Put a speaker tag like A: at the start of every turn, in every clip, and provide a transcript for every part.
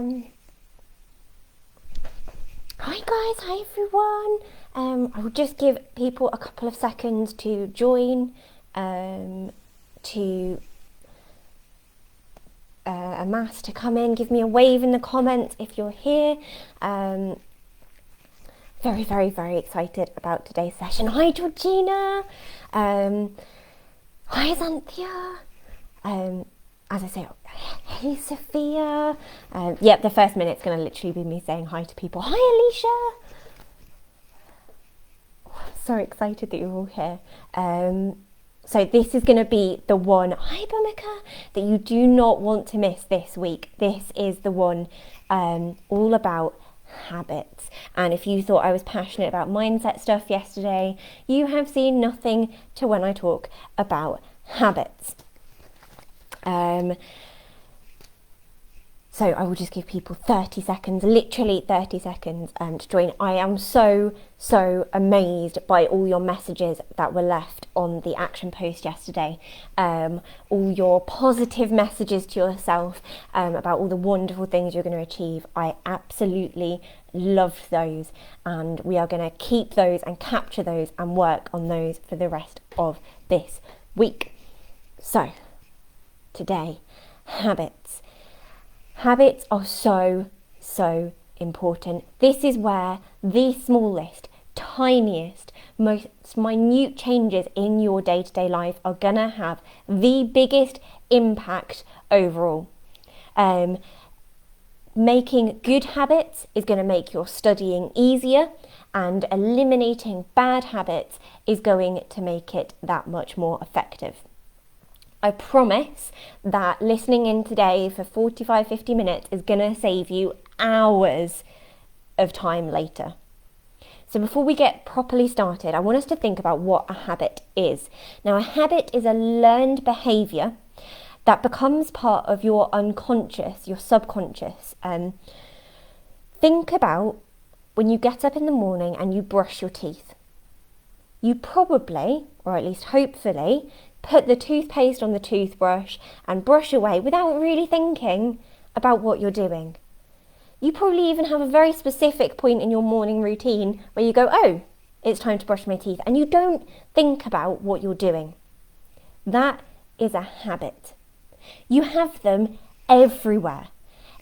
A: Hi guys, hi everyone. I will just give people a couple of seconds to join, to amass to come in. Give me a wave in the comments if you're here. Very, very, very excited about today's session. Hi Georgina. Hi Xanthia. As I say, hey Sophia. Yep, the first minute's going to literally be me saying hi to people. Hi Alicia. I'm so excited that you're all here. So this is going to be the one, hi Bhumika, that you do not want to miss this week. This is the one all about habits. And if you thought I was passionate about mindset stuff yesterday, you have seen nothing to when I talk about habits. So I will just give people 30 seconds, literally 30 seconds to join. I am so amazed by all your messages that were left on the action post yesterday. All your positive messages to yourself about all the wonderful things you're going to achieve. I absolutely loved those, and we are going to keep those and capture those and work on those for the rest of this week. So today, habits. Habits are so important. This is where the smallest, tiniest, most minute changes in your day-to-day life are gonna have the biggest impact overall. Making good habits is going to make your studying easier, and eliminating bad habits is going to make it that much more effective. I promise that listening in today for 45-50 minutes is going to save you hours of time later. So before we get properly started, I want us to think about what a habit is. Now, a habit is a learned behaviour that becomes part of your unconscious, your subconscious. Think about when you get up in the morning and you brush your teeth. You probably, or at least hopefully, put the toothpaste on the toothbrush and brush away without really thinking about what you're doing. You probably even have a very specific point in your morning routine where you go, oh, it's time to brush my teeth, and you don't think about what you're doing. That is a habit. You have them everywhere.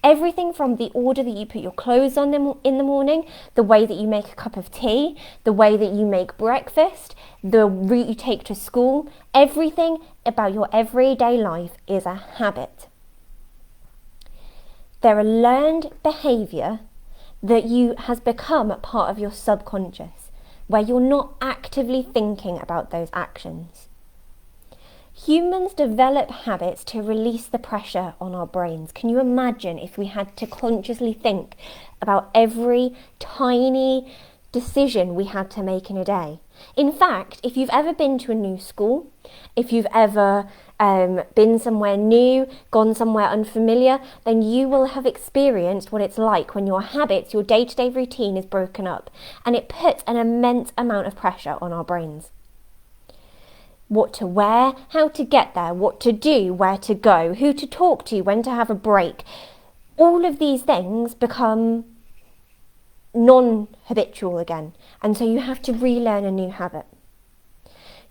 A: Everything from the order that you put your clothes on them in the morning, the way that you make a cup of tea, the way that you make breakfast, the route you take to school, everything about your everyday life is a habit. They're a learned behaviour that has become a part of your subconscious, where you're not actively thinking about those actions. Humans develop habits to release the pressure on our brains. Can you imagine if we had to consciously think about every tiny decision we had to make in a day? In fact, if you've ever been to a new school, if you've ever been somewhere new, gone somewhere unfamiliar, then you will have experienced what it's like when your habits, your day-to-day routine is broken up, and it puts an immense amount of pressure on our brains. What to wear, how to get there, what to do, where to go, who to talk to, when to have a break. All of these things become non-habitual again, and so you have to relearn a new habit.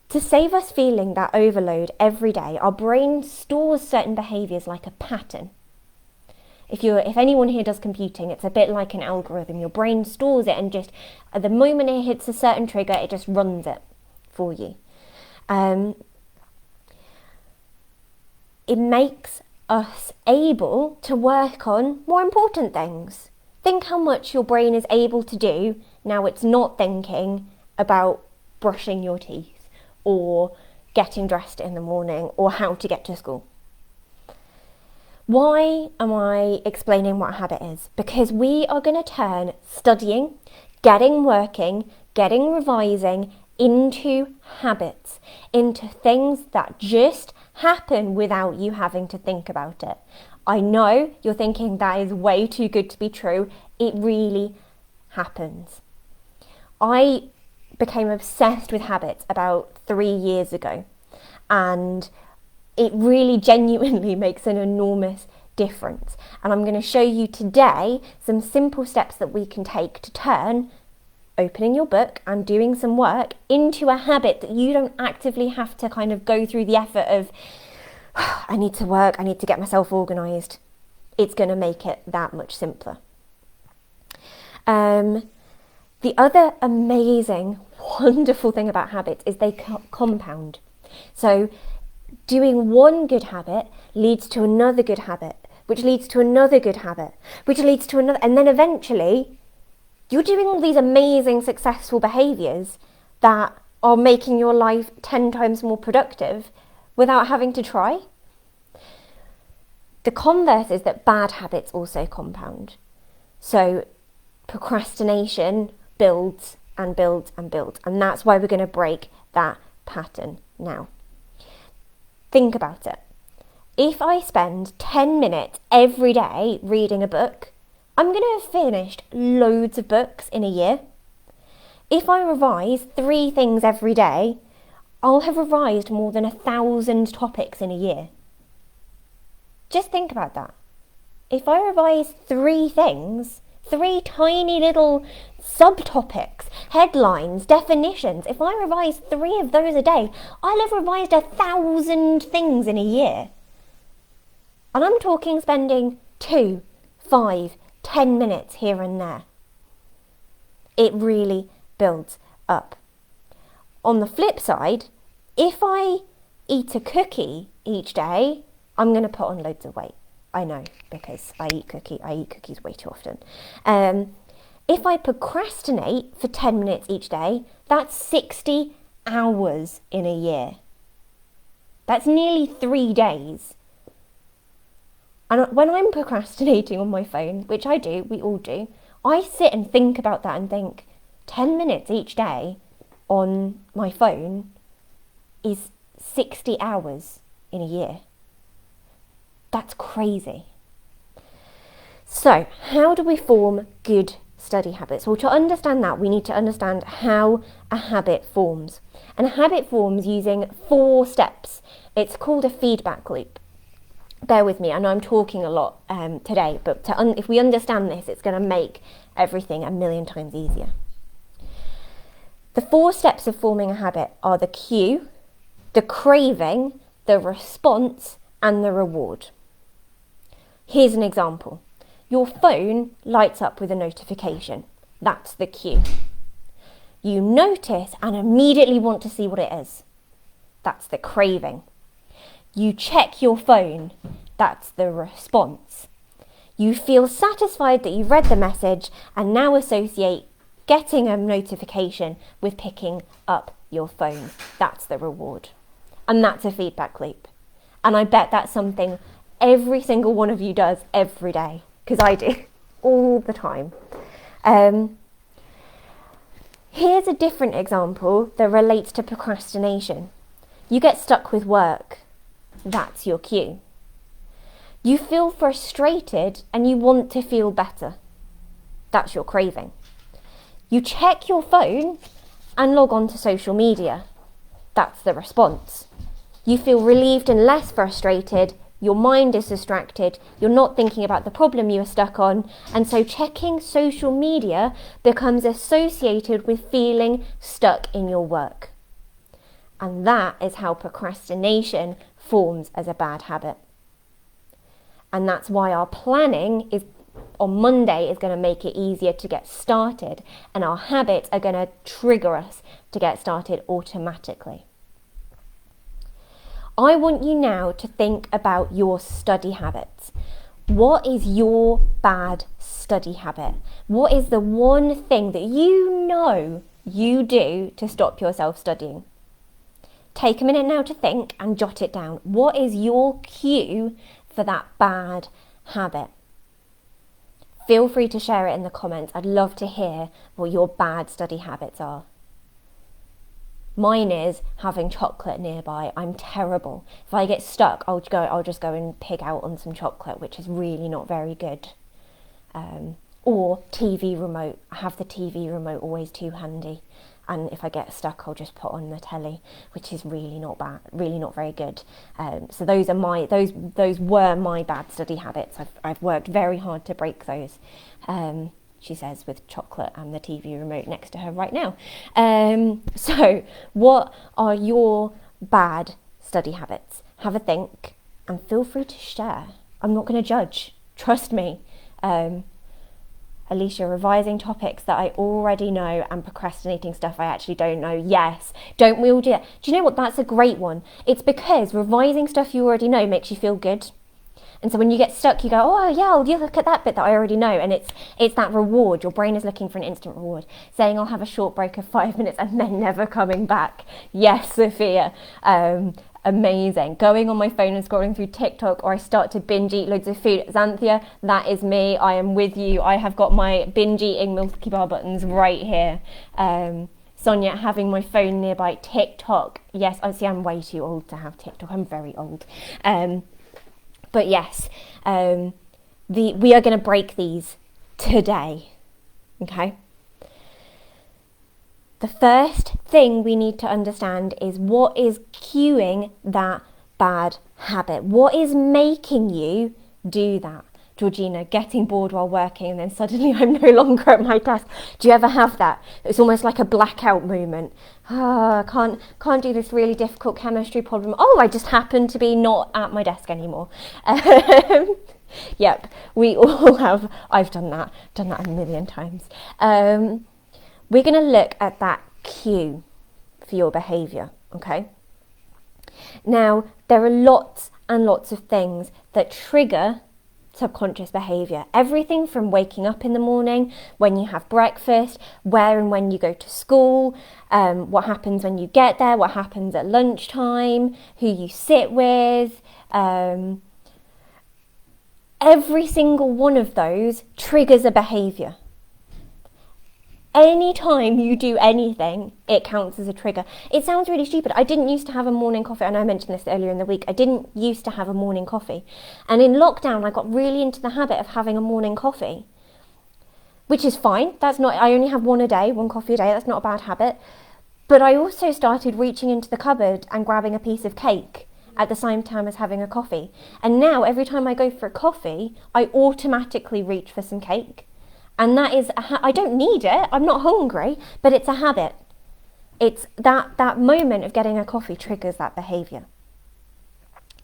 A: To save us feeling that overload every day, our brain stores certain behaviours like a pattern. If anyone here does computing, it's a bit like an algorithm. Your brain stores it, and just at the moment it hits a certain trigger, it just runs it for you. It makes us able to work on more important things. Think how much your brain is able to do now it's not thinking about brushing your teeth or getting dressed in the morning or how to get to school. Why am I explaining what a habit is? Because we are going to turn studying, getting working, getting revising into habits, into things that just happen without you having to think about it. I know you're thinking that is way too good to be true. It really happens. I became obsessed with habits about 3 years ago, and it really genuinely makes an enormous difference. And I'm going to show you today some simple steps that we can take to turn opening your book and doing some work into a habit that you don't actively have to kind of go through the effort of, I need to work, I need to get myself organised. It's going to make it that much simpler. The other amazing, wonderful thing about habits is they compound. So doing one good habit leads to another good habit, which leads to another good habit, which leads to another, and then eventually you're doing all these amazing successful behaviours that are making your life 10 times more productive without having to try. The converse is that bad habits also compound. So procrastination builds and builds and builds, and that's why we're going to break that pattern now. Think about it. If I spend 10 minutes every day reading a book, I'm going to have finished loads of books in a year. If I revise 3 things every day, I'll have revised more than 1,000 topics in a year. Just think about that. If I revise 3 things, 3 tiny little subtopics, headlines, definitions, if I revise 3 of those a day, I'll have revised 1,000 things in a year. And I'm talking spending 2, 5, 10 minutes here and there. It really builds up. On the flip side, if I eat a cookie each day, I'm going to put on loads of weight. I know, because I eat cookies way too often. If I procrastinate for 10 minutes each day, that's 60 hours in a year. That's nearly 3 days. And when I'm procrastinating on my phone, which I do, we all do, I sit and think about that and think 10 minutes each day on my phone is 60 hours in a year. That's crazy. So, how do we form good study habits? Well, to understand that, we need to understand how a habit forms. And a habit forms using 4 steps. It's called a feedback loop. Bear with me, I know I'm talking a lot today, but if we understand this, it's going to make everything a million times easier. The 4 steps of forming a habit are the cue, the craving, the response, and the reward. Here's an example. Your phone lights up with a notification. That's the cue. You notice and immediately want to see what it is. That's the craving. You check your phone. That's the response. You feel satisfied that you've read the message and now associate getting a notification with picking up your phone. That's the reward. And that's a feedback loop. And I bet that's something every single one of you does every day, because I do all the time. Here's a different example that relates to procrastination. You get stuck with work. That's your cue. You feel frustrated and you want to feel better. That's your craving. You check your phone and log on to social media. That's the response. You feel relieved and less frustrated. Your mind is distracted. You're not thinking about the problem you are stuck on. And so checking social media becomes associated with feeling stuck in your work. And that is how procrastination forms as a bad habit. And that's why our planning is on Monday is going to make it easier to get started, and our habits are going to trigger us to get started automatically. I want you now to think about your study habits. What is your bad study habit? What is the one thing that you know you do to stop yourself studying? Take a minute now to think and jot it down. What is your cue for that bad habit? Feel free to share it in the comments. I'd love to hear what your bad study habits are. Mine is having chocolate nearby. I'm terrible. If I get stuck, I'll just go and pig out on some chocolate, which is really not very good. Or TV remote. I have the TV remote always too handy. and if I get stuck, I'll just put on the telly, which is really not bad, really not very good. So those were my bad study habits. I've worked very hard to break those. She says, with chocolate and the TV remote next to her right now. So what are your bad study habits? Have a think and feel free to share. I'm not going to judge. Trust me. Alicia, revising topics that I already know and procrastinating stuff I actually don't know. Yes. Don't we all do that? Do you know what? That's a great one. It's because revising stuff you already know makes you feel good. And so when you get stuck, you go, oh yeah, I'll look at that bit that I already know. And it's that reward. Your brain is looking for an instant reward. Saying I'll have a short break of 5 minutes and then never coming back. Yes, Sophia. Amazing. Going on my phone and scrolling through TikTok, or I start to binge eat loads of food. Xanthia, that is me. I am with you. I have got my binge eating Milky Bar buttons right here. Sonia, having my phone nearby. TikTok. Yes, I see I'm way too old to have TikTok. I'm very old. But yes, we are going to break these today, okay? The first thing we need to understand is what is cueing that bad habit. What is making you do that? Georgina, getting bored while working and then suddenly I'm no longer at my desk. Do you ever have that? It's almost like a blackout moment. I can't do this really difficult chemistry problem. Oh, I just happen to be not at my desk anymore. Yep, we all have. I've done that a million times. We're going to look at that cue for your behaviour, okay? Now, there are lots and lots of things that trigger subconscious behaviour. Everything from waking up in the morning, when you have breakfast, where and when you go to school, what happens when you get there, what happens at lunchtime, who you sit with. Every single one of those triggers a behaviour. Anytime you do anything, it counts as a trigger. It sounds really stupid. I didn't used to have a morning coffee. I know I mentioned this earlier in the week. I didn't used to have a morning coffee. And in lockdown, I got really into the habit of having a morning coffee, which is fine. I only have one coffee a day. That's not a bad habit. But I also started reaching into the cupboard and grabbing a piece of cake at the same time as having a coffee. And now every time I go for a coffee, I automatically reach for some cake. And that is, I don't need it, I'm not hungry, but it's a habit. It's that moment of getting a coffee triggers that behaviour.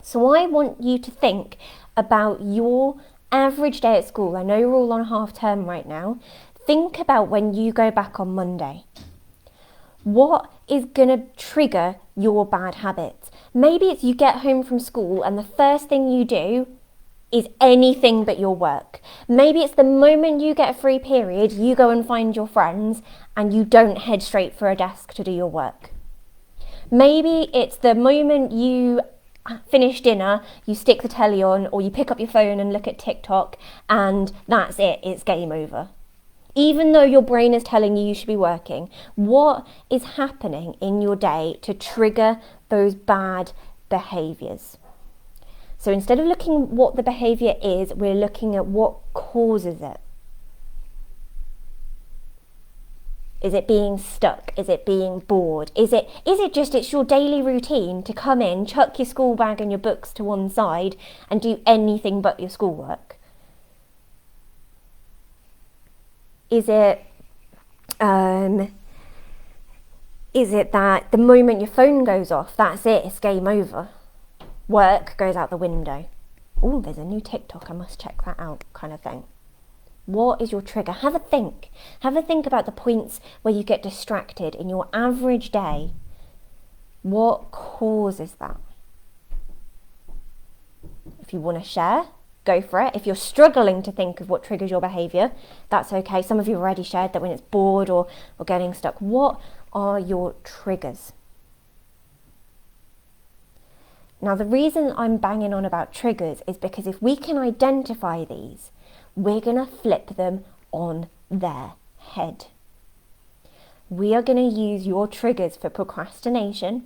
A: So I want you to think about your average day at school. I know you're all on half term right now. Think about when you go back on Monday. What is going to trigger your bad habits? Maybe it's you get home from school and the first thing you do is anything but your work. Maybe it's the moment you get a free period, you go and find your friends and you don't head straight for a desk to do your work. Maybe it's the moment you finish dinner, you stick the telly on, or you pick up your phone and look at TikTok and that's it, it's game over. Even though your brain is telling you should be working, what is happening in your day to trigger those bad behaviours? So instead of looking at what the behaviour is, we're looking at what causes it. Is it being stuck? Is it being bored? Is it just it's your daily routine to come in, chuck your school bag and your books to one side and do anything but your schoolwork? Is it that the moment your phone goes off, that's it, it's game over? Work goes out the window. Oh, there's a new TikTok, I must check that out, kind of thing. What is your trigger? Have a think. Have a think about the points where you get distracted in your average day. What causes that? If you want to share, go for it. If you're struggling to think of what triggers your behaviour, that's okay. Some of you already shared that when it's bored or getting stuck. What are your triggers? Now, the reason I'm banging on about triggers is because if we can identify these, we're going to flip them on their head. We are going to use your triggers for procrastination,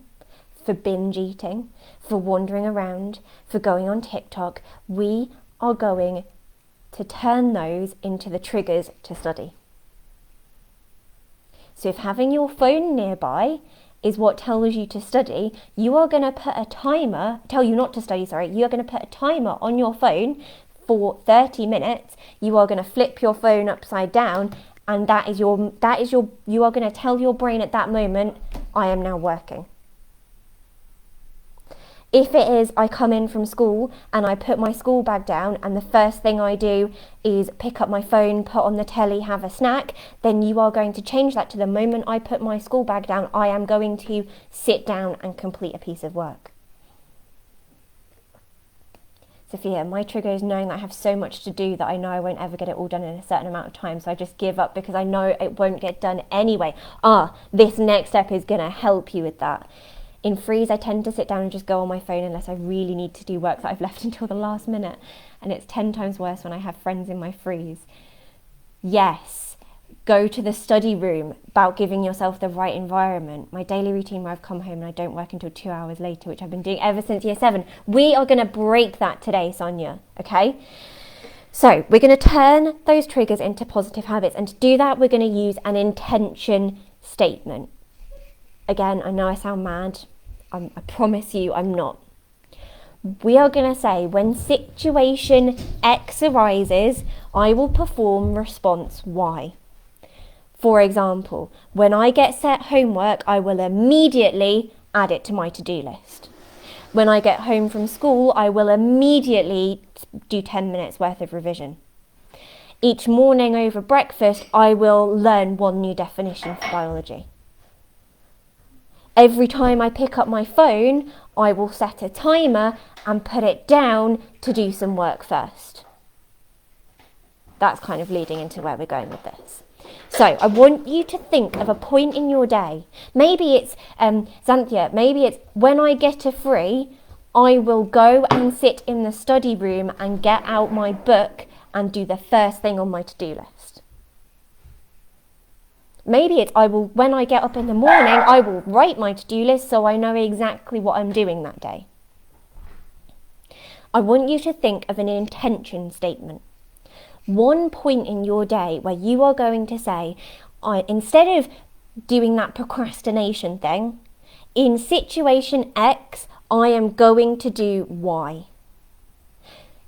A: for binge eating, for wandering around, for going on TikTok. We are going to turn those into the triggers to study. So if having your phone nearby is what tells you to study, you are going to put a timer, tell you not to study, you are going to put a timer on your phone for 30 minutes. You are going to flip your phone upside down, and you are going to tell your brain at that moment, I am now working. If it is, I come in from school and I put my school bag down and the first thing I do is pick up my phone, put on the telly, have a snack, then you are going to change that to the moment I put my school bag down, I am going to sit down and complete a piece of work. Sophia, my trigger is knowing that I have so much to do that I know I won't ever get it all done in a certain amount of time, so I just give up because I know it won't get done anyway. This next step is going to help you with that. In freeze, I tend to sit down and just go on my phone unless I really need to do work that I've left until the last minute. And it's 10 times worse when I have friends in my freeze. Yes, go to the study room, about giving yourself the right environment. My daily routine where I've come home and I don't work until 2 hours later, which I've been doing ever since year 7. We are going to break that today, Sonia, okay? So we're going to turn those triggers into positive habits. And to do that, we're going to use an intention statement. Again, I know I sound mad. I promise you I'm not. We are going to say, when situation X arises, I will perform response Y. For example, when I get set homework, I will immediately add it to my to-do list. When I get home from school, I will immediately do 10 minutes worth of revision. Each morning over breakfast, I will learn one new definition for biology. Every time I pick up my phone, I will set a timer and put it down to do some work first. That's kind of leading into where we're going with this. So I want you to think of a point in your day. Maybe it's, Xanthia, maybe it's when I get a free, I will go and sit in the study room and get out my book and do the first thing on my to-do list. Maybe it's when I get up in the morning, I will write my to-do list so I know exactly what I'm doing that day. I want you to think of an intention statement. One point in your day where you are going to say, instead of doing that procrastination thing, in situation X, I am going to do Y.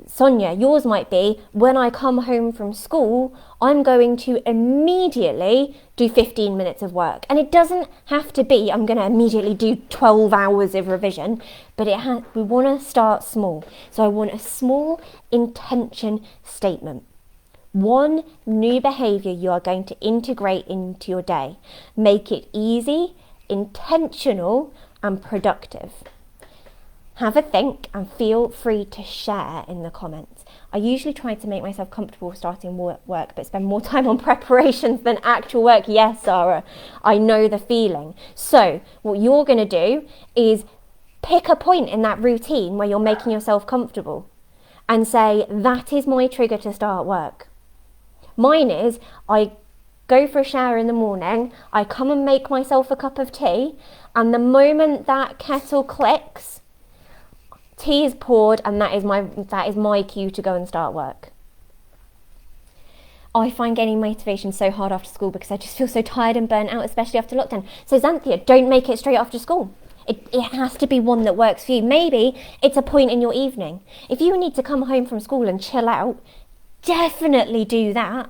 A: Sonia, yours might be, when I come home from school, I'm going to immediately do 15 minutes of work. And it doesn't have to be, I'm going to immediately do 12 hours of revision, but we want to start small. So I want a small intention statement. One new behaviour you are going to integrate into your day. Make it easy, intentional, and productive. Have a think and feel free to share in the comments. I usually try to make myself comfortable starting work, but spend more time on preparations than actual work. Yes, Sarah, I know the feeling. So what you're going to do is pick a point in that routine where you're making yourself comfortable and say, that is my trigger to start work. Mine is, I go for a shower in the morning, I come and make myself a cup of tea, and the moment that kettle clicks, tea is poured, and that is my cue to go and start work. I find gaining motivation so hard after school because I just feel so tired and burnt out, especially after lockdown. So Xanthia, don't make it straight after school. It has to be one that works for you. Maybe it's a point in your evening. If you need to come home from school and chill out, definitely do that.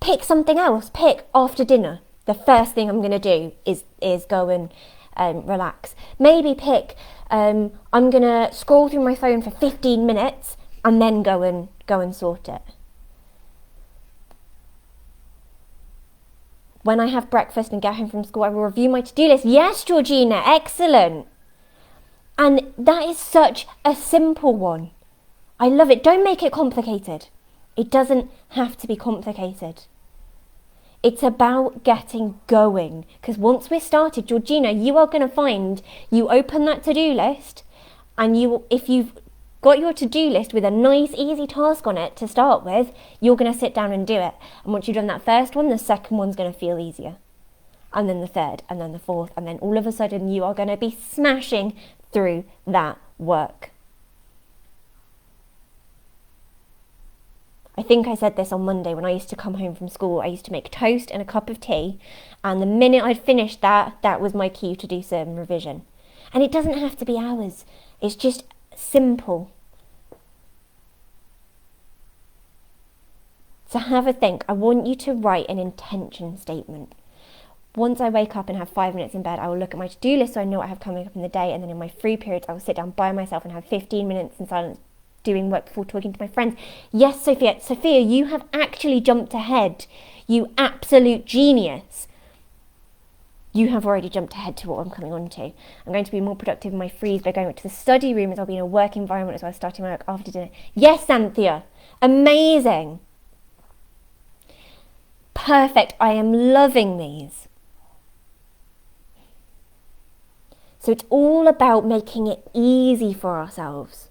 A: Pick something else. Pick after dinner. The first thing I'm going to do is go and relax. Maybe pick, I'm going to scroll through my phone for 15 minutes and then go and sort it. When I have breakfast and get home from school, I will review my to-do list. Yes, Georgina, excellent. And that is such a simple one. I love it. Don't make it complicated. It doesn't have to be complicated. It's about getting going. Because once we're started, Georgina, you are going to find you open that to-do list and if you've got your to-do list with a nice, easy task on it to start with, you're going to sit down and do it. And once you've done that first one, the second one's going to feel easier. And then the third, and then the fourth, and then all of a sudden you are going to be smashing through that work. I think I said this on Monday when I used to come home from school. I used to make toast and a cup of tea, and the minute I'd finished that was my cue to do some revision. And it doesn't have to be hours. It's just simple. So have a think. I want you to write an intention statement. Once I wake up and have 5 minutes in bed, I will look at my to-do list so I know what I have coming up in the day, and then in my free periods I will sit down by myself and have 15 minutes in silence doing work before talking to my friends. Yes, Sophia. Sophia, you have actually jumped ahead. You absolute genius. You have already jumped ahead to what I'm coming on to. I'm going to be more productive in my frees by going to the study room, as I'll be in a work environment as well as starting my work after dinner. Yes, Anthea. Amazing. Perfect. I am loving these. So it's all about making it easy for ourselves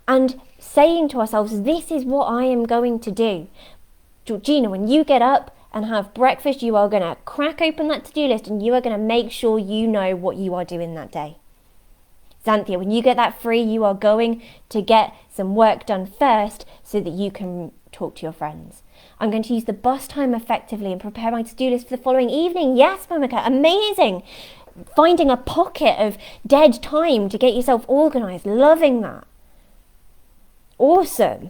A: and saying to ourselves, this is what I am going to do. Georgina, when you get up and have breakfast, you are going to crack open that to-do list and you are going to make sure you know what you are doing that day. Xanthia, when you get that free, you are going to get some work done first so that you can talk to your friends. I'm going to use the bus time effectively and prepare my to-do list for the following evening. Yes, Mamika, amazing. Finding a pocket of dead time to get yourself organised. Loving that. Awesome.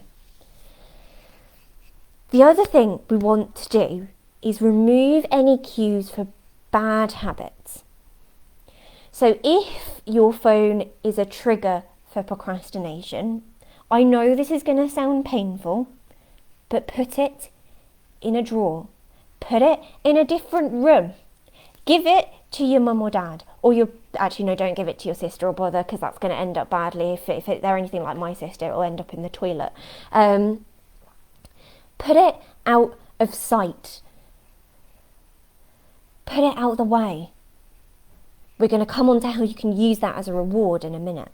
A: The other thing we want to do is remove any cues for bad habits. So if your phone is a trigger for procrastination, I know this is going to sound painful, but put it in a drawer. Put it in a different room. Give it to your mum or dad, or don't give it to your sister or brother, because that's going to end up badly. If they're anything like my sister, it will end up in the toilet. Put it out of sight. Put it out of the way. We're going to come on to how you can use that as a reward in a minute.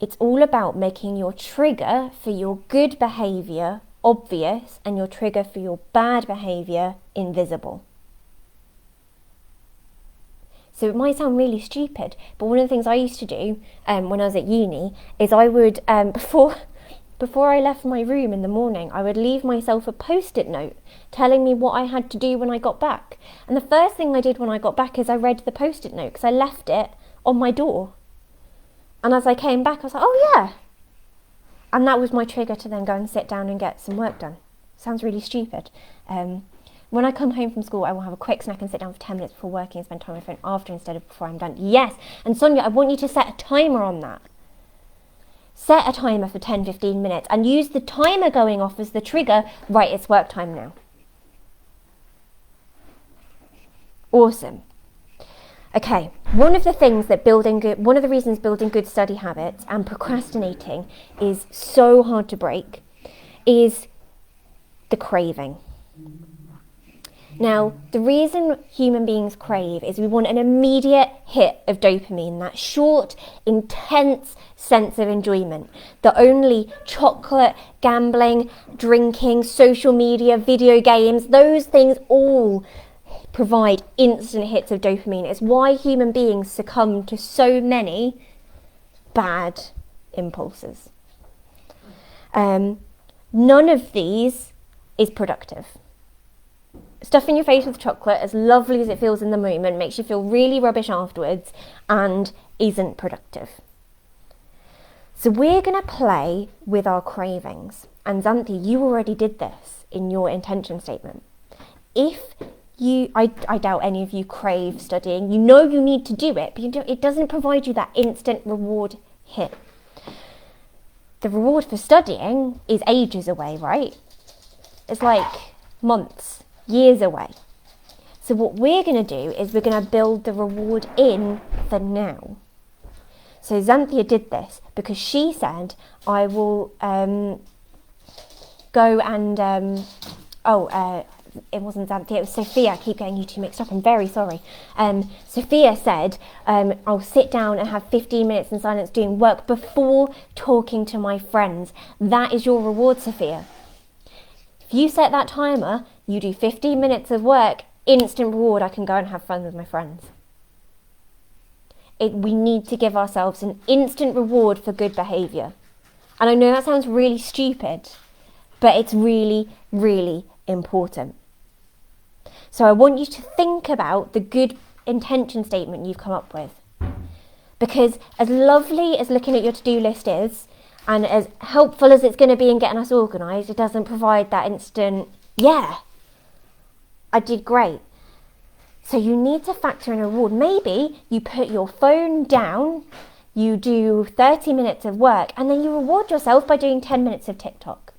A: It's all about making your trigger for your good behaviour obvious and your trigger for your bad behaviour invisible. So it might sound really stupid, but one of the things I used to do when I was at uni is I would, before I left my room in the morning, I would leave myself a post-it note telling me what I had to do when I got back. And the first thing I did when I got back is I read the post-it note, because I left it on my door. And as I came back, I was like, oh yeah. And that was my trigger to then go and sit down and get some work done. Sounds really stupid. When I come home from school, I will have a quick snack and sit down for 10 minutes before working and spend time on my phone after instead of before I'm done. Yes. And Sonia, I want you to set a timer on that. Set a timer for 10-15 minutes and use the timer going off as the trigger. Right, it's work time now. Awesome. Okay, one of the reasons building good study habits and procrastinating is so hard to break is the craving. Now, the reason human beings crave is we want an immediate hit of dopamine, that short, intense sense of enjoyment that only chocolate, gambling, drinking, social media, video games, those things all provide instant hits of dopamine. It's why human beings succumb to so many bad impulses. None of these is productive. Stuffing your face with chocolate, as lovely as it feels in the moment, makes you feel really rubbish afterwards and isn't productive. So we're going to play with our cravings. And Xanthi, you already did this in your intention statement. I doubt any of you crave studying. You know you need to do it, but it doesn't provide you that instant reward hit. The reward for studying is ages away, right? It's like months, years away. So what we're going to do is we're going to build the reward in for now. So Xanthia did this because she said, I will go and... it wasn't Xanthia, it was Sophia. I keep getting you two mixed up, I'm very sorry. Sophia said, I'll sit down and have 15 minutes in silence doing work before talking to my friends. That is your reward, Sophia. If you set that timer, you do 15 minutes of work, instant reward, I can go and have fun with my friends. we need to give ourselves an instant reward for good behaviour. And I know that sounds really stupid, but it's really, really important. So I want you to think about the good intention statement you've come up with. Because as lovely as looking at your to-do list is, and as helpful as it's going to be in getting us organised, it doesn't provide that instant, yeah, I did great. So you need to factor in a reward. Maybe you put your phone down, you do 30 minutes of work, and then you reward yourself by doing 10 minutes of TikTok.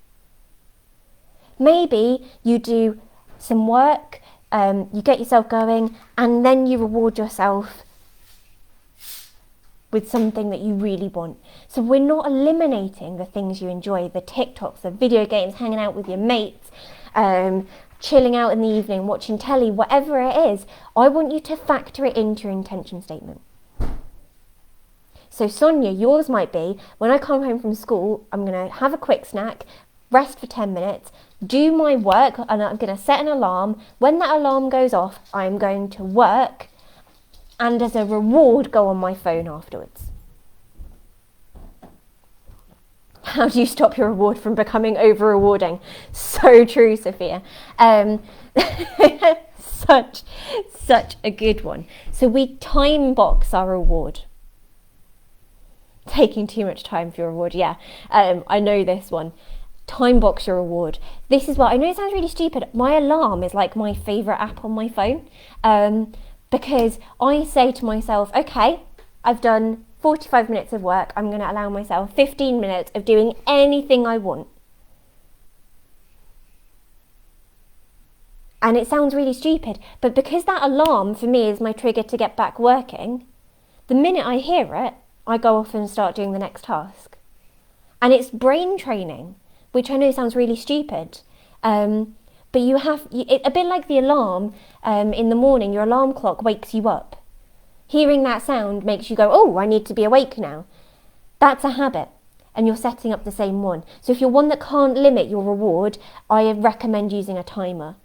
A: Maybe you do some work, you get yourself going, and then you reward yourself with something that you really want. So we're not eliminating the things you enjoy, the TikToks, the video games, hanging out with your mates, chilling out in the evening, watching telly, whatever it is. I want you to factor it into your intention statement. So Sonia, yours might be, when I come home from school, I'm going to have a quick snack, rest for 10 minutes, do my work, and I'm going to set an alarm. When that alarm goes off, I'm going to work, and as a reward, go on my phone afterwards. How do you stop your reward from becoming over-rewarding? So true, Sophia. Such a good one. So we time box our reward. Taking too much time for your reward, yeah. I know this one. Time box your reward. This is what, I know it sounds really stupid. My alarm is like my favourite app on my phone. Because I say to myself, okay, I've done 45 minutes of work, I'm going to allow myself 15 minutes of doing anything I want. And it sounds really stupid, but because that alarm for me is my trigger to get back working, the minute I hear it, I go off and start doing the next task. And it's brain training, which I know sounds really stupid. But you have, a bit like the alarm in the morning, your alarm clock wakes you up. Hearing that sound makes you go, oh, I need to be awake now. That's a habit, and you're setting up the same one. So if you're one that can't limit your reward, I recommend using a timer.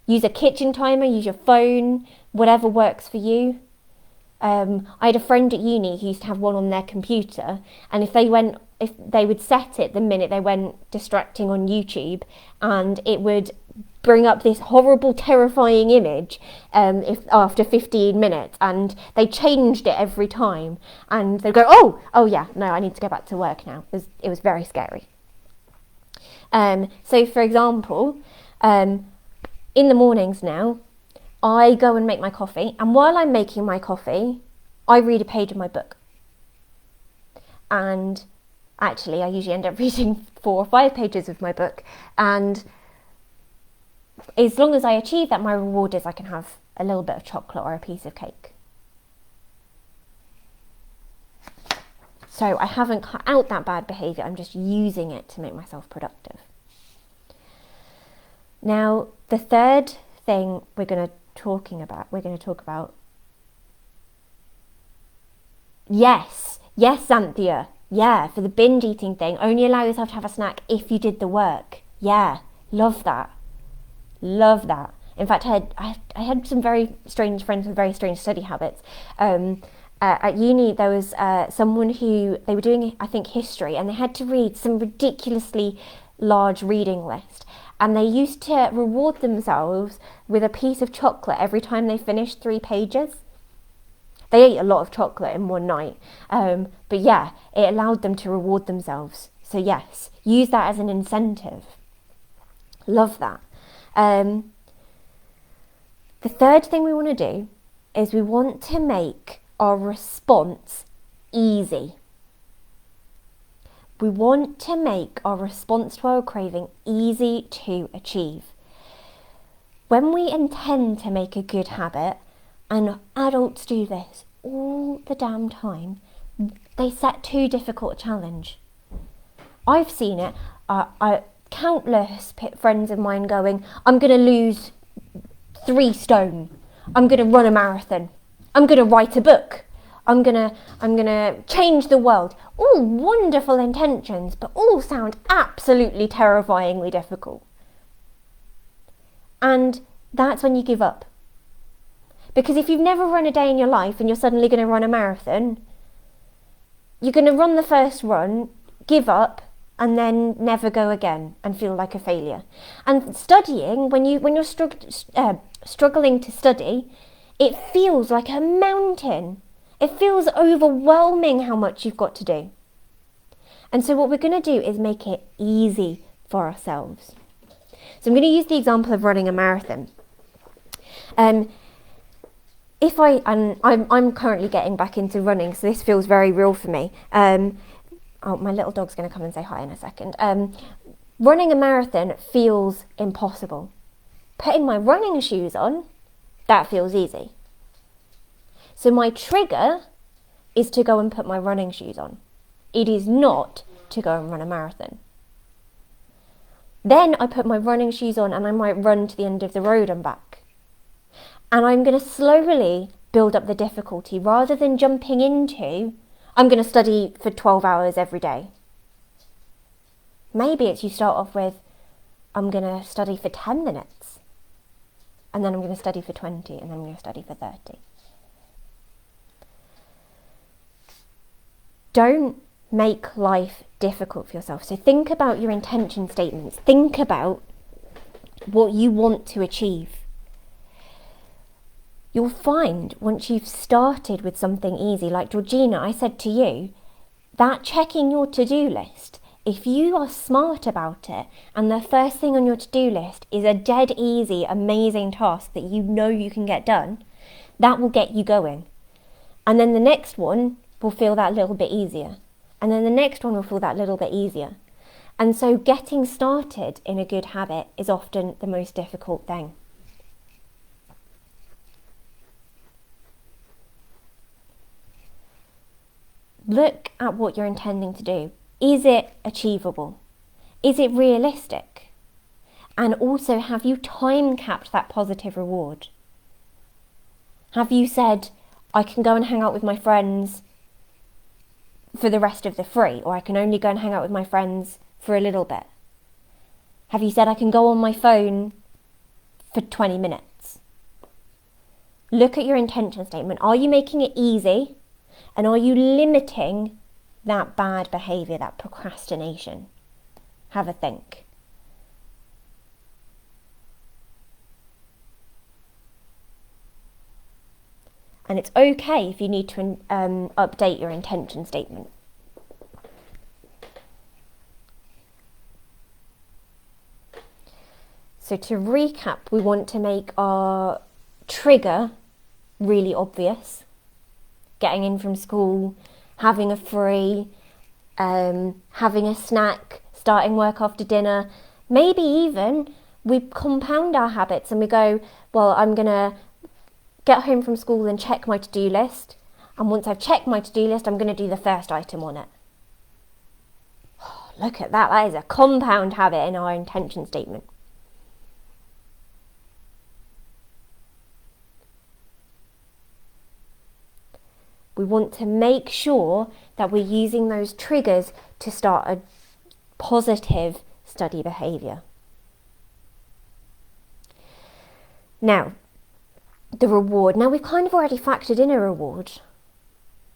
A: Use a kitchen timer, use your phone, whatever works for you. I had a friend at uni who used to have one on their computer, and if they would set it the minute they went distracting on YouTube, and it would bring up this horrible, terrifying image if after 15 minutes, and they changed it every time, and they'd go, oh yeah, no, I need to go back to work now. It was very scary. So for example, in the mornings now, I go and make my coffee, and while I'm making my coffee, I read a page of my book. And actually, I usually end up reading 4 or 5 pages of my book, and as long as I achieve that, my reward is I can have a little bit of chocolate or a piece of cake. So I haven't cut out that bad behaviour, I'm just using it to make myself productive. Now, the third thing we're going to talk about. Yes, Anthea. Yeah, for the binge eating thing, only allow yourself to have a snack if you did the work. Yeah, love that. In fact, I had some very strange friends with very strange study habits. At uni, there was someone who, they were doing, I think, history, and they had to read some ridiculously large reading list. And they used to reward themselves with a piece of chocolate every time they finished 3 pages. They ate a lot of chocolate in one night. But yeah, it allowed them to reward themselves. So yes, use that as an incentive. Love that. The third thing we want to do is we want to make our response easy. We want to make our response to our craving easy to achieve. When we intend to make a good habit, and adults do this all the damn time, they set too difficult a challenge. I've seen it. Countless friends of mine going, I'm going to lose 3 stone. I'm going to run a marathon. I'm going to write a book. I'm gonna change the world. All wonderful intentions, but all sound absolutely terrifyingly difficult. And that's when you give up. Because if you've never run a day in your life and you're suddenly going to run a marathon, you're going to run the first run, give up, and then never go again and feel like a failure. And studying, when you're struggling to study, it feels like a mountain. It feels overwhelming how much you've got to do. And so what we're going to do is make it easy for ourselves. So I'm going to use the example of running a marathon. I'm currently getting back into running, so this feels very real for me. My little dog's going to come and say hi in a second. Running a marathon feels impossible. Putting my running shoes on, that feels easy. So my trigger is to go and put my running shoes on. It is not to go and run a marathon. Then I put my running shoes on and I might run to the end of the road and back. And I'm going to slowly build up the difficulty rather than jumping into, I'm going to study for 12 hours every day. Maybe it's you start off with, I'm going to study for 10 minutes. And then I'm going to study for 20 and then I'm going to study for 30. Don't make life difficult for yourself. So think about your intention statements. Think about what you want to achieve. You'll find once you've started with something easy, like Georgina, I said to you, that checking your to-do list, if you are smart about it and the first thing on your to-do list is a dead easy, amazing task that you know you can get done, that will get you going. And then the next one will feel that little bit easier. And then the next one will feel that little bit easier. And so getting started in a good habit is often the most difficult thing. Look at what you're intending to do. Is it achievable? Is it realistic? And also, have you time capped that positive reward? Have you said, I can go and hang out with my friends for the rest of the free, or I can only go and hang out with my friends for a little bit? Have you said, I can go on my phone for 20 minutes? Look at your intention statement. Are you making it easy? And are you limiting that bad behaviour, that procrastination? Have a think. And it's okay if you need to update your intention statement. So to recap, we want to make our trigger really obvious. Getting in from school, having a free, having a snack, starting work after dinner. Maybe even we compound our habits and we go, well, I'm going to get home from school and check my to-do list. And once I've checked my to-do list, I'm going to do the first item on it. Oh, look at that. That is a compound habit in our intention statement. We want to make sure that we're using those triggers to start a positive study behaviour. Now, the reward. Now, we've kind of already factored in a reward,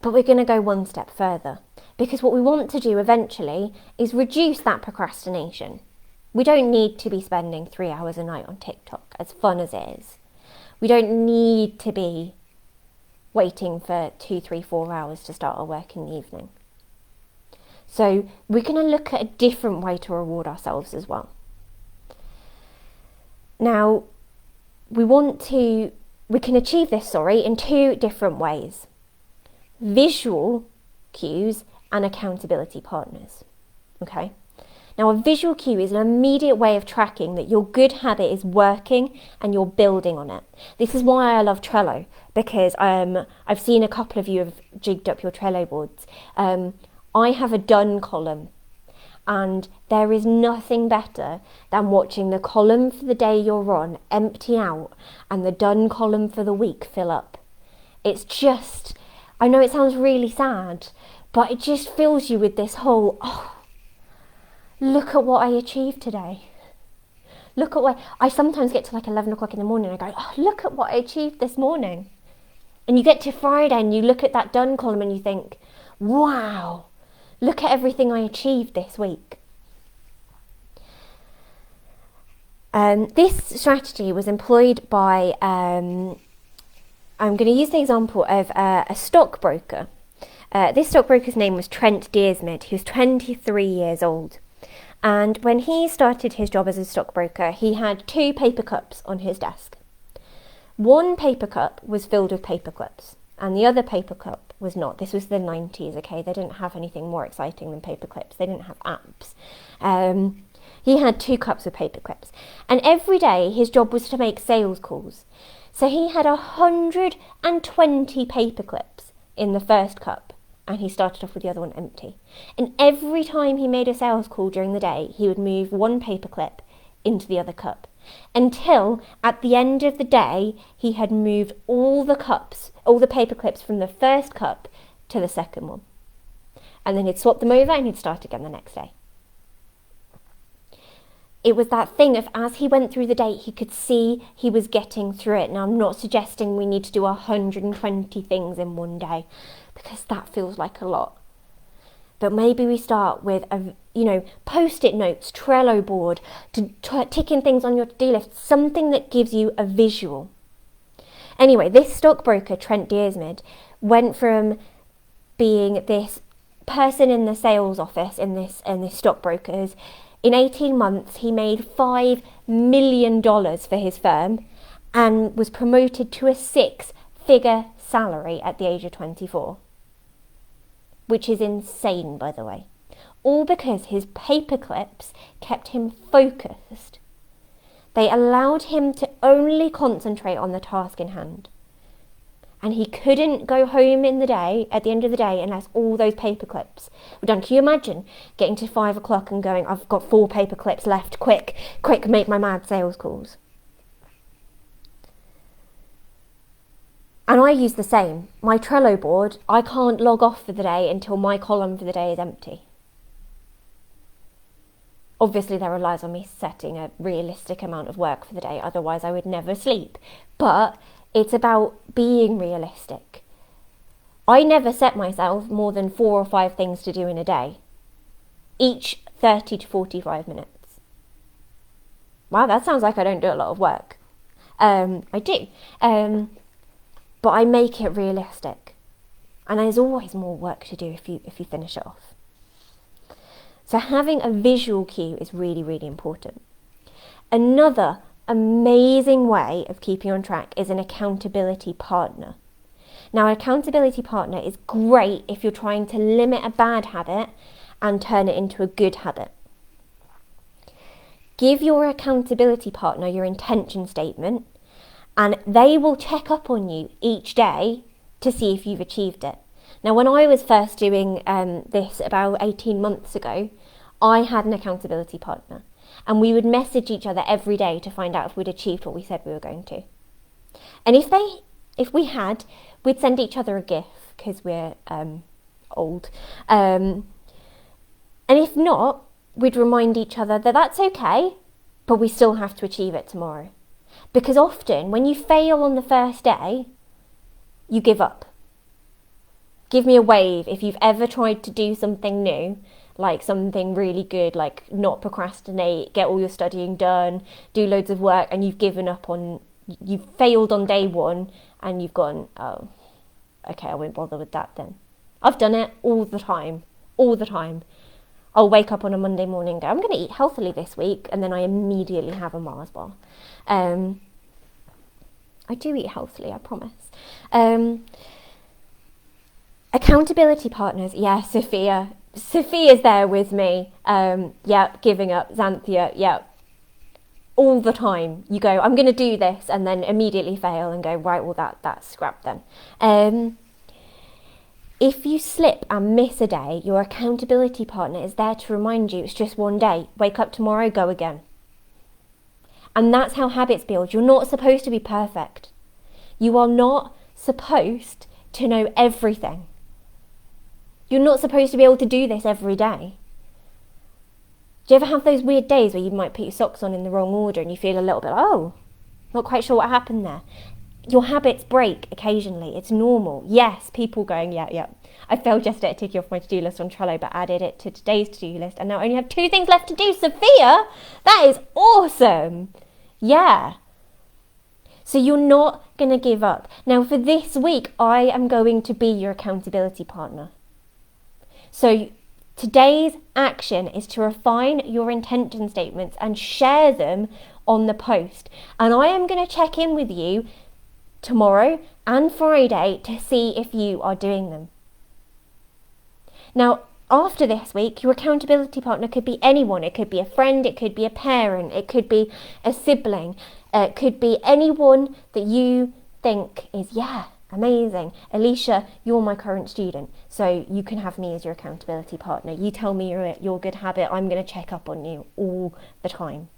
A: but we're going to go one step further, because what we want to do eventually is reduce that procrastination. We don't need to be spending 3 hours a night on TikTok, as fun as it is. We don't need to be waiting for 2, 3, 4 hours to start our work in the evening. So we're going to look at a different way to reward ourselves as well. Now, we can achieve this, in 2 different ways. Visual cues and accountability partners. Okay? Now, a visual cue is an immediate way of tracking that your good habit is working and you're building on it. This is why I love Trello, because I've seen a couple of you have jigged up your Trello boards. I have a done column, and there is nothing better than watching the column for the day you're on empty out and the done column for the week fill up. It's just, I know it sounds really sad, but it just fills you with this whole, look at what I achieved today. Look at what I sometimes get to like 11 o'clock in the morning and I go, oh, look at what I achieved this morning. And you get to Friday and you look at that done column and you think, wow, look at everything I achieved this week. This strategy was employed by, I'm going to use the example of a stockbroker. This stockbroker's name was Trent Dearsmid. He was 23 years old. And when he started his job as a stockbroker, he had 2 paper cups on his desk. One paper cup was filled with paper clips, and the other paper cup was not. This was the 90s, okay? They didn't have anything more exciting than paper clips. They didn't have apps. He had 2 cups of paper clips. And every day his job was to make sales calls. So he had 120 paper clips in the first cup, and he started off with the other one empty. And every time he made a sales call during the day, he would move one paper clip into the other cup, until at the end of the day, he had moved all the paper clips from the first cup to the second one. And then he'd swap them over and he'd start again the next day. It was that thing of, as he went through the day, he could see he was getting through it. Now, I'm not suggesting we need to do 120 things in one day, because that feels like a lot. But maybe we start with post-it notes, Trello board, ticking things on your to-do list, something that gives you a visual. Anyway, this stockbroker, Trent Dearsmid, went from being this person in the sales office in this stockbrokers. In 18 months, he made $5 million for his firm and was promoted to a 6-figure salary at the age of 24. Which is insane, by the way. All because his paper clips kept him focused. They allowed him to only concentrate on the task in hand. And he couldn't go home at the end of the day, unless all those paper clips were done. Can you imagine getting to 5 o'clock and going, I've got 4 paper clips left, quick, make my mad sales calls. And I use the same. My Trello board, I can't log off for the day until my column for the day is empty. Obviously, that relies on me setting a realistic amount of work for the day, otherwise I would never sleep. But it's about being realistic. I never set myself more than 4 or 5 things to do in a day, each 30 to 45 minutes. Wow, that sounds like I don't do a lot of work. I do. But I make it realistic. And there's always more work to do if you finish it off. So having a visual cue is really, really important. Another amazing way of keeping on track is an accountability partner. Now, an accountability partner is great if you're trying to limit a bad habit and turn it into a good habit. Give your accountability partner your intention statement, and they will check up on you each day to see if you've achieved it. Now, when I was first doing this about 18 months ago, I had an accountability partner, and we would message each other every day to find out if we'd achieved what we said we were going to. And if we had, we'd send each other a GIF, because we're old. And if not, we'd remind each other that that's okay, but we still have to achieve it tomorrow. Because often, when you fail on the first day, you give up. Give me a wave if you've ever tried to do something new, like something really good, like not procrastinate, get all your studying done, do loads of work, and you've given up you've failed on day 1, and you've gone, oh, okay, I won't bother with that then. I've done it all the time. I'll wake up on a Monday morning and go, I'm going to eat healthily this week, and then I immediately have a Mars bar. I do eat healthily, I promise. Accountability partners, yeah, Sophia. Sophia's there with me. Giving up. Xanthia, all the time. You go, I'm going to do this, and then immediately fail and go, right, well, that's scrap then. If you slip and miss a day, your accountability partner is there to remind you it's just one day. Wake up tomorrow, go again. And that's how habits build. You're not supposed to be perfect. You are not supposed to know everything. You're not supposed to be able to do this every day. Do you ever have those weird days where you might put your socks on in the wrong order and you feel a little bit, oh, not quite sure what happened there? Your habits break occasionally. It's normal. Yes, people going, yeah. I failed yesterday at ticking off my to-do list on Trello, but added it to today's to-do list and now I only have 2 things left to do. Sophia, that is awesome. Yeah. So you're not going to give up. Now for this week, I am going to be your accountability partner. So today's action is to refine your intention statements and share them on the post. And I am going to check in with you tomorrow and Friday to see if you are doing them. Now, after this week, your accountability partner could be anyone. It could be a friend, it could be a parent, it could be a sibling, it could be anyone that you think is, amazing. Alicia, you're my current student, so you can have me as your accountability partner. You tell me your good habit, I'm going to check up on you all the time.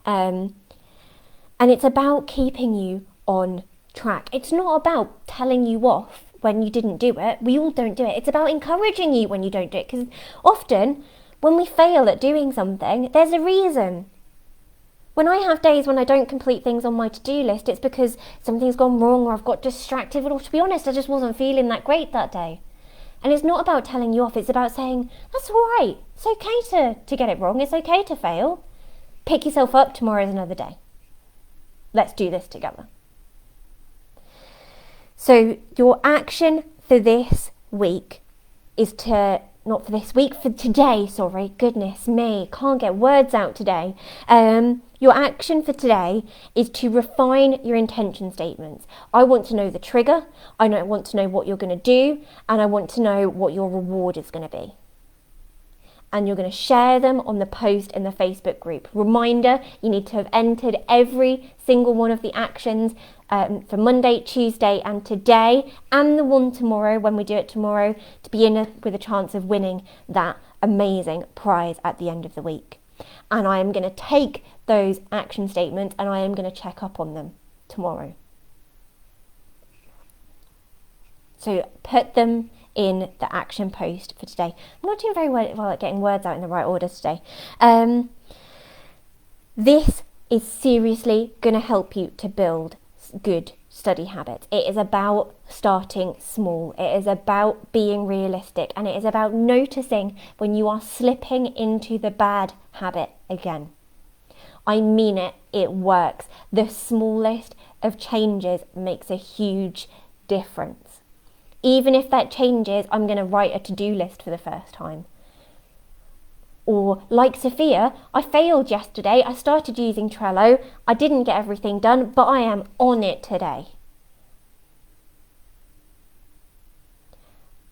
A: And it's about keeping you on track. It's not about telling you off when you didn't do it. We all don't do it. It's about encouraging you when you don't do it, because often when we fail at doing something, there's a reason. When I have days when I don't complete things on my to-do list, it's because something's gone wrong or I've got distracted, or to be honest, I just wasn't feeling that great that day. And it's not about telling you off, it's about saying, that's all right. It's okay to get it wrong. It's okay to fail. Pick yourself up, tomorrow's another day. Let's do this together. So your action for this week is to, not for this week, for today, sorry, goodness me, can't get words out today. Your action for today is to refine your intention statements. I want to know the trigger, I want to know what you're going to do, and I want to know what your reward is going to be. And you're going to share them on the post in the Facebook group. Reminder, you need to have entered every single one of the actions for Monday, Tuesday and today, and the one tomorrow when we do it tomorrow, to be in with a chance of winning that amazing prize at the end of the week. And I am going to take those action statements and I am going to check up on them tomorrow. So put them in the action post for today. I'm not doing very well at getting words out in the right order today. This is seriously going to help you to build good study habits. It is about starting small. It is about being realistic, and it is about noticing when you are slipping into the bad habit again. I mean it, it works. The smallest of changes makes a huge difference. Even if that changes, I'm going to write a to-do list for the first time. Or like Sophia, I failed yesterday. I started using Trello. I didn't get everything done, but I am on it today.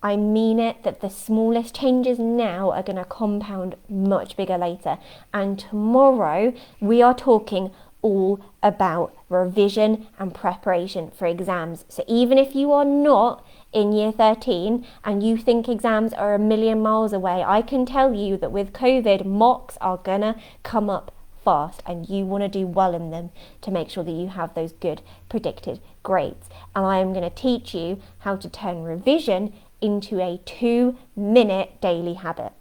A: I mean it, that the smallest changes now are going to compound much bigger later. And tomorrow we are talking all about revision and preparation for exams. So even if you are not in year 13 and you think exams are a million miles away, I can tell you that with COVID, mocks are gonna come up fast, and you want to do well in them to make sure that you have those good predicted grades. And I am going to teach you how to turn revision into a 2-minute daily habit,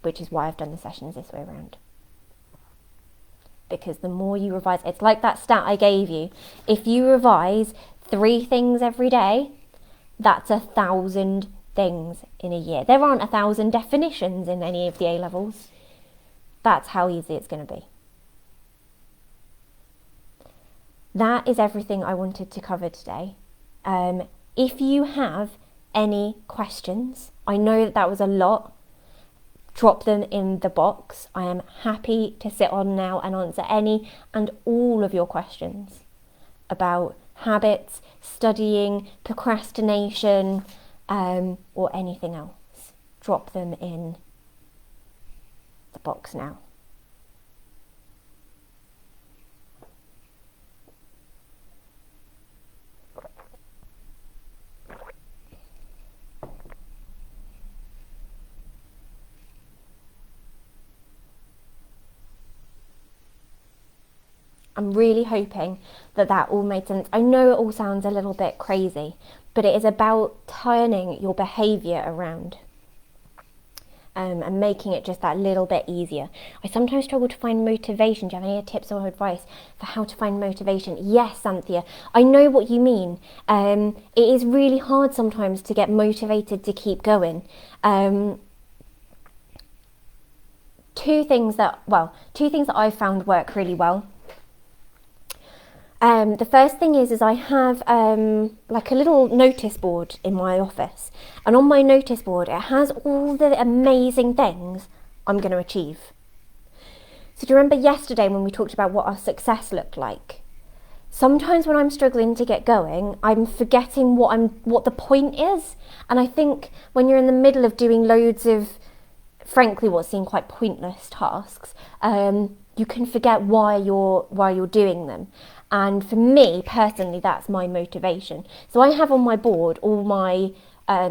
A: which is why I've done the sessions this way around. Because the more you revise, it's like that stat I gave you. If you revise 3 things every day, that's 1,000 things in a year. There aren't 1,000 definitions in any of the A-levels. That's how easy it's going to be. That is everything I wanted to cover today. If you have any questions, I know that was a lot, drop them in the box. I am happy to sit on now and answer any and all of your questions about habits, studying, procrastination, or anything else. Drop them in the box now. I'm really hoping that all made sense. I know it all sounds a little bit crazy, but it is about turning your behaviour around. and making it just that little bit easier. I sometimes struggle to find motivation. Do you have any tips or advice for how to find motivation? Yes, Anthea, I know what you mean. It is really hard sometimes to get motivated to keep going. Two things that I've found work really well. The first thing is I have like a little notice board in my office, and on my notice board it has all the amazing things I'm going to achieve. So do you remember yesterday when we talked about what our success looked like? Sometimes when I'm struggling to get going, I'm forgetting what the point is, and I think when you're in the middle of doing loads of, frankly, what seem quite pointless tasks, you can forget why you're doing them. And for me personally, that's my motivation. So I have on my board all my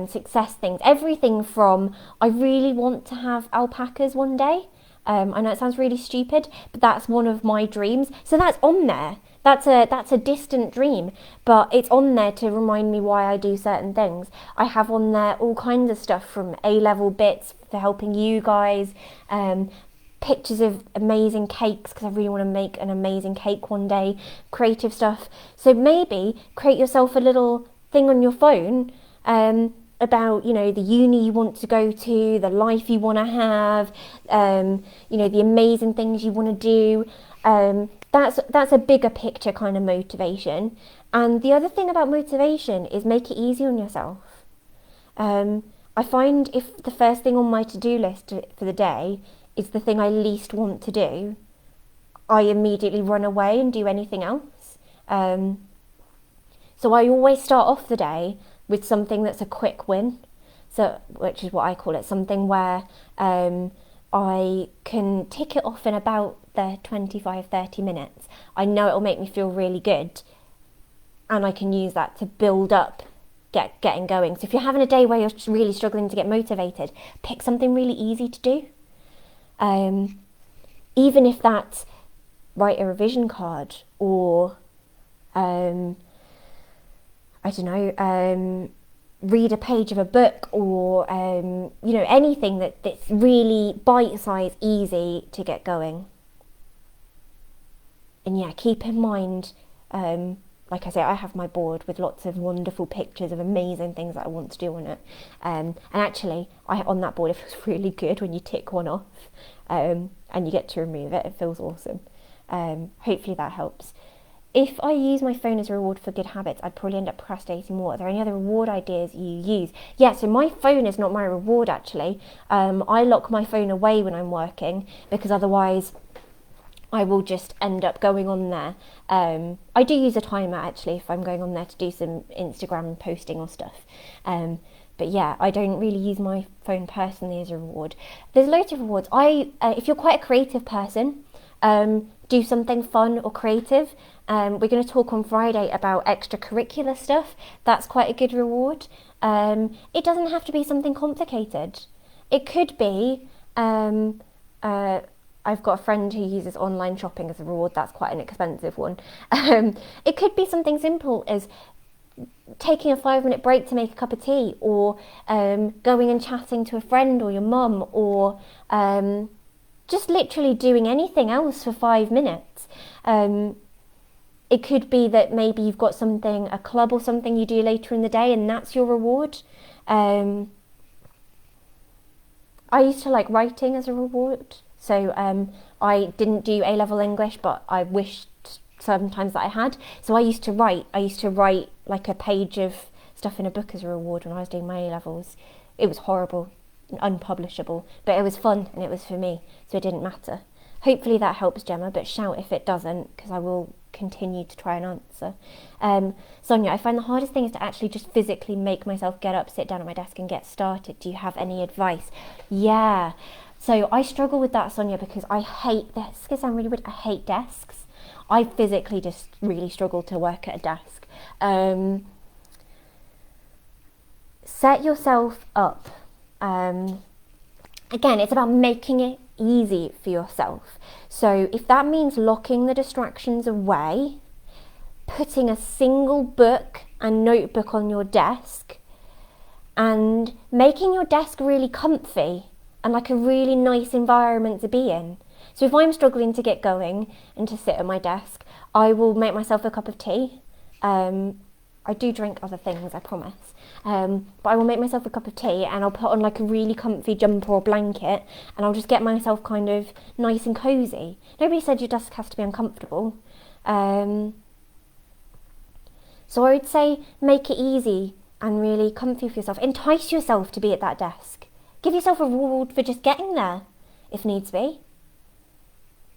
A: success things, everything from I really want to have alpacas one day. I know it sounds really stupid, but that's one of my dreams. So that's on there. That's a distant dream, but it's on there to remind me why I do certain things. I have on there all kinds of stuff from A-level bits for helping you guys, pictures of amazing cakes because I really want to make an amazing cake one day, creative stuff. So maybe create yourself a little thing on your phone about, the uni you want to go to, the life you want to have, the amazing things you want to do. That's a bigger picture kind of motivation. And the other thing about motivation is make it easy on yourself. I find if the first thing on my to-do list for the day is the thing I least want to do, I immediately run away and do anything else. So I always start off the day with something that's a quick win, which is what I call it, something where I can tick it off in about the 25-30 minutes. I know it'll make me feel really good, and I can use that to build up getting going. So if you're having a day where you're really struggling to get motivated, pick something really easy to do. Even if that's write a revision card, or read a page of a book, or anything that's really bite-sized, easy to get going. And yeah, keep in mind, like I say, I have my board with lots of wonderful pictures of amazing things that I want to do on it. And actually, on that board, it feels really good when you tick one off, and you get to remove it. It feels awesome. Hopefully that helps. If I use my phone as a reward for good habits, I'd probably end up procrastinating more. Are there any other reward ideas you use? Yeah, so my phone is not my reward, actually. I lock my phone away when I'm working, because otherwise I will just end up going on there. I do use a timer, actually, if I'm going on there to do some Instagram posting or stuff. But yeah, I don't really use my phone personally as a reward. There's loads of rewards. If you're quite a creative person, do something fun or creative. We're going to talk on Friday about extracurricular stuff. That's quite a good reward. It doesn't have to be something complicated. It could be, I've got a friend who uses online shopping as a reward. That's quite an expensive one. It could be something simple as taking a 5-minute break to make a cup of tea, or going and chatting to a friend or your mum, or just literally doing anything else for 5 minutes. It could be that maybe you've got a club or something you do later in the day, and that's your reward. I used to like writing as a reward. So I didn't do A-level English, but I wished sometimes that I had. So I used to write like a page of stuff in a book as a reward when I was doing my A-levels. It was horrible, unpublishable, but it was fun and it was for me, so it didn't matter. Hopefully that helps, Gemma, but shout if it doesn't, because I will continue to try and answer. Sonia, I find the hardest thing is to actually just physically make myself get up, sit down at my desk and get started. Do you have any advice? Yeah. So I struggle with that, Sonia, because I hate this. It's going to sound really weird. I hate desks. I physically just really struggle to work at a desk. Set yourself up. Again, it's about making it easy for yourself. So if that means locking the distractions away, putting a single book and notebook on your desk, and making your desk really comfy, and like a really nice environment to be in. So if I'm struggling to get going and to sit at my desk, I will make myself a cup of tea. I do drink other things, I promise. But I will make myself a cup of tea and I'll put on like a really comfy jumper or blanket and I'll just get myself kind of nice and cosy. Nobody said your desk has to be uncomfortable. So I would say make it easy and really comfy for yourself. Entice yourself to be at that desk. Give yourself a reward for just getting there, if needs be.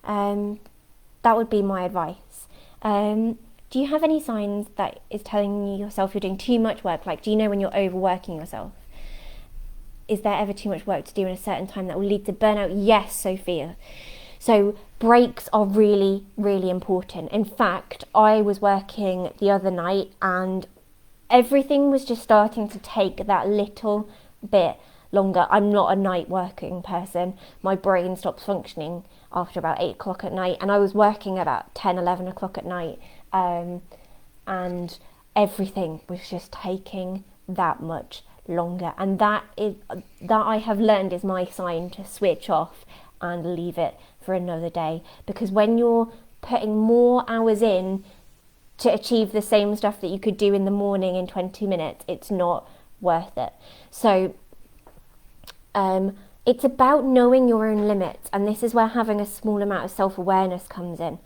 A: That would be my advice. Do you have any signs that is telling yourself you're doing too much work? Like, do you know when you're overworking yourself? Is there ever too much work to do in a certain time that will lead to burnout? Yes, Sophia. So breaks are really, really important. In fact, I was working the other night and everything was just starting to take that little bit longer. I'm not a night working person. My brain stops functioning after about 8 o'clock at night, and I was working about 10, 11 o'clock at night, and everything was just taking that much longer, and that I have learned is my sign to switch off and leave it for another day, because when you're putting more hours in to achieve the same stuff that you could do in the morning in 20 minutes, it's not worth it. So it's about knowing your own limits, and this is where having a small amount of self-awareness comes in.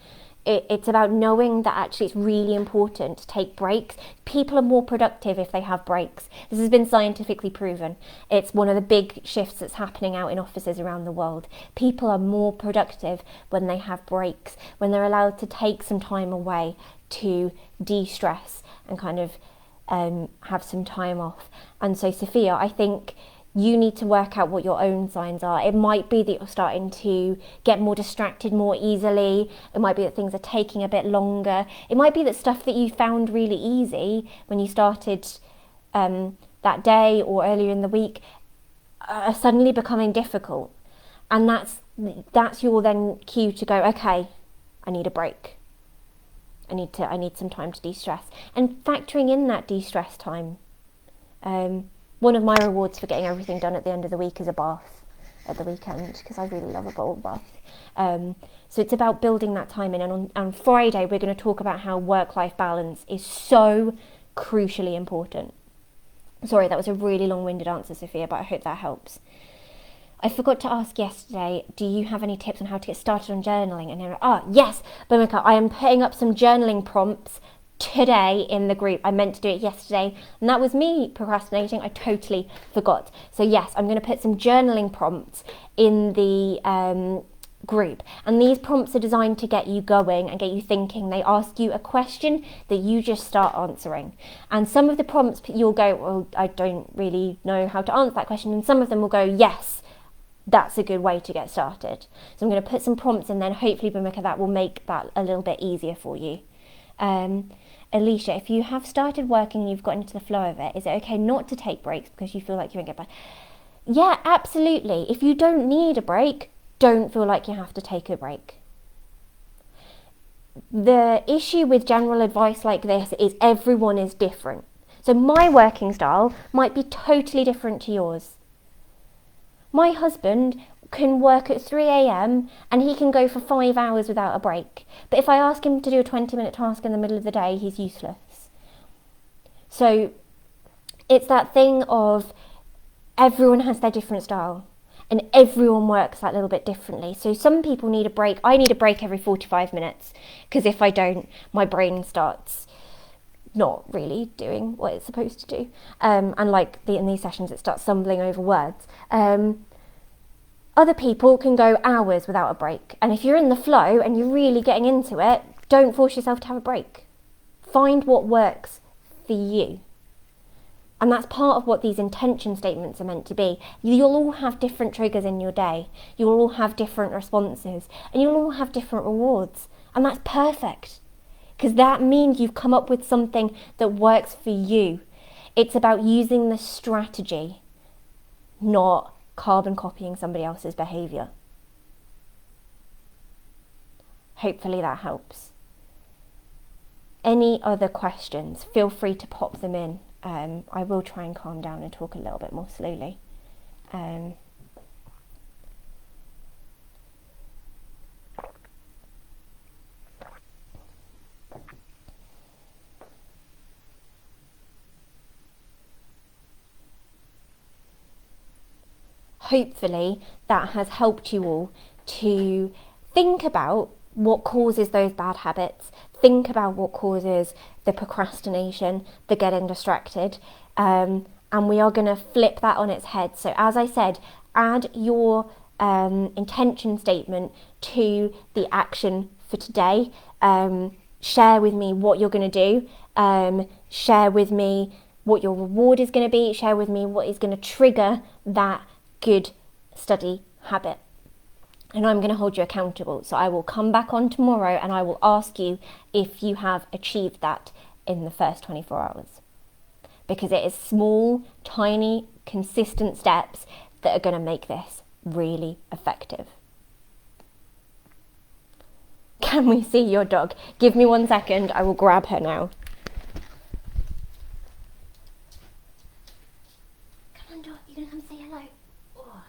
A: It's about knowing that actually it's really important to take breaks. People are more productive if they have breaks. This has been scientifically proven. It's one of the big shifts that's happening out in offices around the world. People are more productive when they have breaks, when they're allowed to take some time away to de-stress and kind of have some time off. And so, Sophia, I think you need to work out what your own signs are. It might be that you're starting to get more distracted more easily. It might be that things are taking a bit longer. It might be that stuff that you found really easy when you started that day or earlier in the week are suddenly becoming difficult. And that's your then cue to go, okay, I need a break. I need some time to de-stress. And factoring in that de-stress time. One of my rewards for getting everything done at the end of the week is a bath at the weekend, because I really love a bubble bath. So it's about building that time in. And on Friday, we're going to talk about how work-life balance is so crucially important. Sorry, that was a really long-winded answer, Sophia, but I hope that helps. I forgot to ask yesterday, do you have any tips on how to get started on journaling? And yes, Bhumika, I am putting up some journaling prompts today in the group. I meant to do it yesterday, and that was me procrastinating. I totally forgot. So yes, I'm going to put some journaling prompts in the group, and these prompts are designed to get you going and get you thinking. They ask you a question that you just start answering, and some of the prompts you'll go, well, I don't really know how to answer that question, and some of them will go, yes, that's a good way to get started. So I'm going to put some prompts in there, and hopefully, Bhumika, that will make that a little bit easier for you. Alicia, if you have started working and you've got into the flow of it, is it okay not to take breaks because you feel like you won't get back? Yeah, absolutely. If you don't need a break, don't feel like you have to take a break. The issue with general advice like this is everyone is different. So my working style might be totally different to yours. My husband can work at 3 a.m. and he can go for 5 hours without a break. But if I ask him to do a 20-minute task in the middle of the day, he's useless. So it's that thing of everyone has their different style and everyone works that little bit differently. So some people need a break. I need a break every 45 minutes because if I don't, my brain starts not really doing what it's supposed to do. And like in these sessions, it starts stumbling over words. Other people can go hours without a break. And if you're in the flow and you're really getting into it, don't force yourself to have a break. Find what works for you. And that's part of what these intention statements are meant to be. You'll all have different triggers in your day. You'll all have different responses. And you'll all have different rewards. And that's perfect. Because that means you've come up with something that works for you. It's about using the strategy, not carbon copying somebody else's behaviour. Hopefully that helps. Any other questions, feel free to pop them in. I will try and calm down and talk a little bit more slowly. hopefully that has helped you all to think about what causes those bad habits, think about what causes the procrastination, the getting distracted, and we are going to flip that on its head. So as I said, add your intention statement to the action for today. Share with me what you're going to do. Share with me what your reward is going to be. Share with me what is going to trigger that good study habit. And I'm going to hold you accountable. So I will come back on tomorrow and I will ask you if you have achieved that in the first 24 hours. Because it is small, tiny, consistent steps that are going to make this really effective. Can we see your dog? Give me 1 second, I will grab her now. Come on, dog, you going to come say hello? Oh.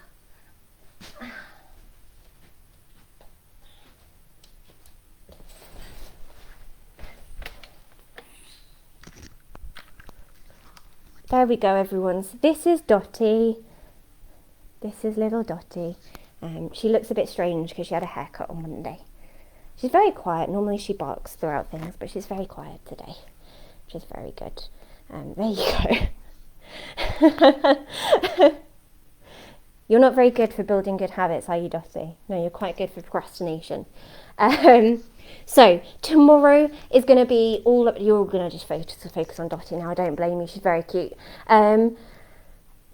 A: There we go, everyone. So this is Dottie. This is little Dottie. She looks a bit strange because she had a haircut on Monday. She's very quiet. Normally she barks throughout things, but she's very quiet today, which is very good. There you go. You're not very good for building good habits, are you, Dottie? No, you're quite good for procrastination. So tomorrow is going to be all up. You're going to just focus on Dottie now. I don't blame you. She's very cute.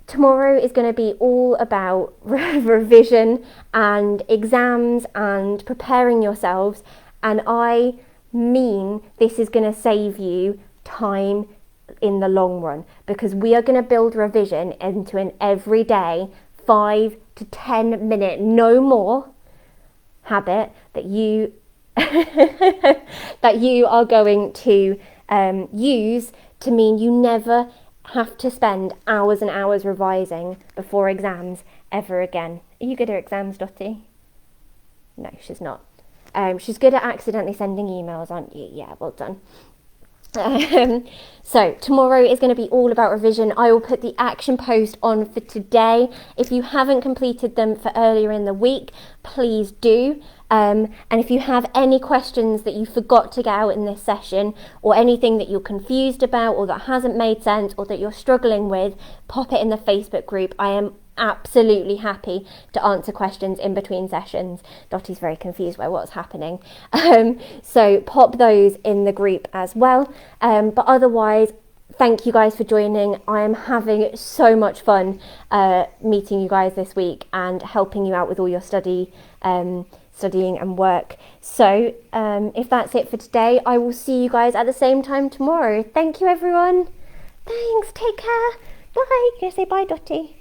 A: Tomorrow is going to be all about revision and exams and preparing yourselves. And I mean this is going to save you time in the long run, because we are going to build revision into an everyday 5 to 10 minute, no more, habit that you that you are going to use to mean you never have to spend hours and hours revising before exams ever again. Are you good at exams, Dottie? No, she's not. She's good at accidentally sending emails, aren't you? Yeah, well done. So tomorrow is going to be all about revision. I will put the action post on for today. If you haven't completed them for earlier in the week, please do. And if you have any questions that you forgot to get out in this session, or anything that you're confused about, or that hasn't made sense, or that you're struggling with, pop it in the Facebook group. I am absolutely happy to answer questions in between sessions. Dottie's very confused by what's happening. So pop those in the group as well. But otherwise, thank you guys for joining. I am having so much fun meeting you guys this week and helping you out with all your studying and work. So if that's it for today, I will see you guys at the same time tomorrow. Thank you, everyone. Thanks. Take care. Bye. Can you say bye, Dottie?